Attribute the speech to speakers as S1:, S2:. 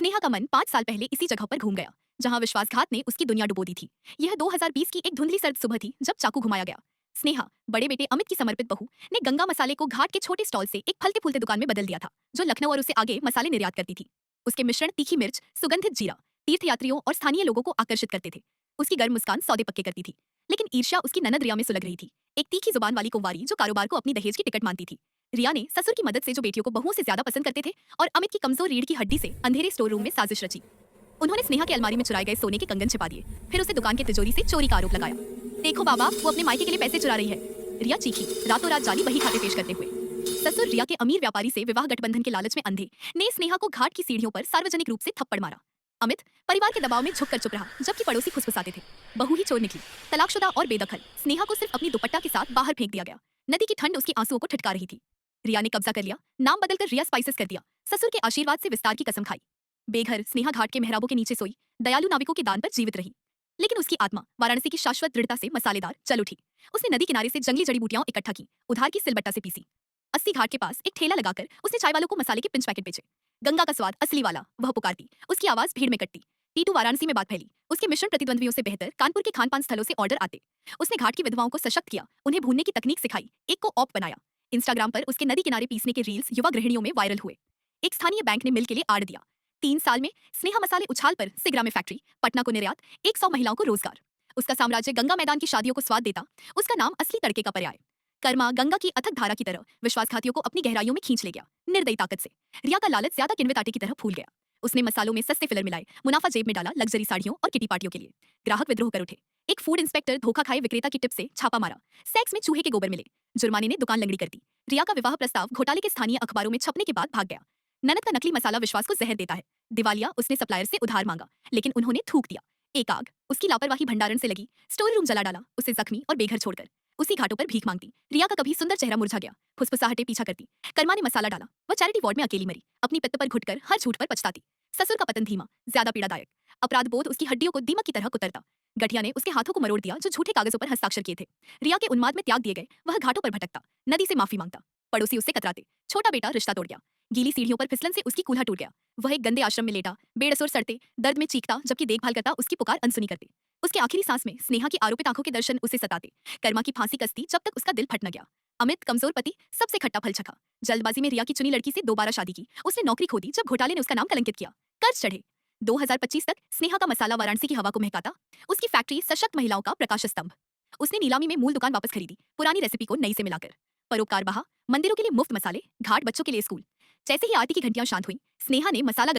S1: स्नेहा का मन 5 साल पहले इसी जगह पर घूम गया जहां विश्वासघात ने उसकी दुनिया डुबो दी थी। यह 2020 की एक धुंधली सर्द सुबह थी जब चाकू घुमाया गया। स्नेहा, बड़े बेटे अमित की समर्पित बहू, ने गंगा मसाले को घाट के छोटे स्टॉल से एक फलते फूलते दुकान में बदल दिया था, जो लखनऊ और उससे आगे मसाले निर्यात करती थी। उसके मिश्रण तीखी मिर्च, सुगंधित जीरा, तीर्थयात्रियों और स्थानीय लोगों को आकर्षित करते थे। उसकी गर्म मुस्कान सौदे पक्के करती थी, लेकिन ईर्ष्या उसकी ननद रिया में सुलग रही थी, एक तीखी जुबान वाली कुंवारी जो कारोबार को अपनी दहेज की टिकट मानती थी। रिया ने ससुर की मदद से जो बेटियों को बहुओं से ज्यादा पसंद करते थे, और अमित की कमजोर रीढ़ की हड्डी से अंधेरे स्टोर रूम में साजिश रची। उन्होंने स्नेहा के अलमारी में चुराए गए सोने के कंगन छिपा दिए, फिर उसे दुकान की तिजोरी से चोरी का आरोप लगाया। देखो बाबा, वो अपने मायके के लिए पैसे चुरा रही है, रिया चीखी, रातों रात जाली बही खाते पेश करते हुए। ससुर रिया के अमीर व्यापारी से विवाह गठबंधन के लालच में अंधे ने स्नेहा को घाट की सीढ़ियों पर सार्वजनिक रूप से थप्पड़ मारा। अमित परिवार के दबाव में झुककर चुप रहा, जबकि पड़ोसी फुसफुसाते थे। बहू ही चोर निकली, तलाकशुदा और बेदखल, स्नेहा को सिर्फ अपनी दुपट्टा के साथ बाहर फेंक दिया गया। नदी की ठंड उसके आंसुओं को ठिठका रही थी। रिया ने कब्जा कर लिया, नाम बदलकर रिया स्पाइसेस कर दिया, ससुर के आशीर्वाद से विस्तार की कसम खाई। बेघर स्नेहा घाट के मेहराबों के नीचे सोई, दयालु नाविकों के दान पर जीवित रही। लेकिन उसकी आत्मा वाराणसी की शाश्वत दृढ़ता से मसालेदार चल उठी। उसने नदी किनारे से जंगली जड़ी बूटियां इकट्ठा की, उधार की सिलबट्टा से पीसी। 80 घाट के पास एक ठेला लगाकर उसने चाय वालों को मसाले के पिंच पैकेट बेचे। गंगा का स्वाद असली वाला, वह पुकारती, उसकी आवाज भीड़ में कटती। टीटू वाराणसी में बात फैली, उसके मिश्रण प्रतिद्वंद्वियों से बेहतर कानपुर के खान पान स्थलों से ऑर्डर आते। उसने घाट की विधवाओं को सशक्त किया, उन्हें भूनने की तकनीक सिखाई, एक को ऑप बनाया। इंस्टाग्राम पर उसके नदी किनारे पीसने के रील्स युवा गृहिणियों में वायरल हुए। एक स्थानीय बैंक ने मिल के लिए आड़ दिया। 3 साल में स्नेहा मसाले उछाल पर सिगरा में फैक्ट्री, पटना को निर्यात, 100 महिलाओं को रोजगार। उसका साम्राज्य गंगा मैदान की शादियों को स्वाद देता, उसका नाम असली तड़के का पर्याय। कर्मा गंगा की अथक धारा की तरह विश्वासघातियों को अपनी गहराइयों में खींच ले गया, निर्दयी ताकत से। रिया का लालच ज्यादा किण्वित आटे की तरह फूल गया। उसने मसालों में सस्ते फिलर मिलाए, मुनाफा जेब में डाला लग्जरी साड़ियों और किटी पार्टियों के लिए। ग्राहक विद्रोह कर उठे। एक फूड इंस्पेक्टर धोखा खाए विक्रेता की टिप से छापा मारा। सेक्स में चूहे के गोबर मिले, जुर्माने ने दुकान लंगड़ी कर दी। रिया का विवाह प्रस्ताव घोटाले के स्थानीय अखबारों में छपने के बाद भाग गया। ननद का नकली मसाला विश्वास को जहर देता है। दिवालिया उसने सप्लायर से उधार मांगा, लेकिन उन्होंने थूक दिया। एक आग उसकी लापरवाही भंडारण से लगी, स्टोर रूम जला डाला, उसे जख्मी और बेघर छोड़कर। उसी घाटों पर भीख मांगती रिया का कभी सुंदर चेहरा मुरझा गया, फुसफुसाहटे पीछा करती। कर्मा ने मसाला डाला, वह चैरिटी वार्ड में अकेली मरी, अपनी पित्त पर घुटकर हर झूठ पर पछताती। ससुर का पतन धीमा, ज्यादा पीड़ादायक। अपराध बोध उसकी हड्डियों को दीमक की तरह कुतरता। गठिया ने उसके हाथों को मरोड़ दिया जो झूठे कागजों पर हस्ताक्षर किए थे। रिया के उन्माद में त्याग दिए गए, वह घाटों पर भटकता, नदी से माफी मांगता। पड़ोसी उससे कतराते, छोटा बेटा रिश्ता तोड़ गया। गीली सीढ़ियों पर फिसलन से उसकी कूल्हा टूट गया। वह एक गंदे आश्रम में लेटा, बेडसोर सड़ते, दर्द में चीखता, जबकि देखभाल करता उसकी पुकार अनसुनी करते। उसके आखिरी सांस में स्नेहा की आरोपित आंखों के दर्शन उसे सताते। कर्मा की फांसी कसती जब तक उसका दिल फट न गया। अमित कमजोर पति, सबसे खट्टा फल चखा। जल्दबाजी में रिया की चुनी लड़की से दोबारा शादी की। उसने नौकरी खो दी जब घोटाले ने उसका नाम कलंकित किया। कर्ज चढ़े। 2025 तक स्नेहा का मसाला वाराणसी की हवा को महकाता, उसकी फैक्ट्री सशक्त महिलाओं का प्रकाश स्तंभ। उसने नीलामी में मूल दुकान वापस खरीदी, पुरानी रेसिपी को नई से मिलाकर। परोपकार बहा, मंदिरों के लिए मुफ्त मसाले, घाट बच्चों के लिए स्कूल। जैसे ही आरती की घंटियां शांत हुई, स्नेहा ने मसाला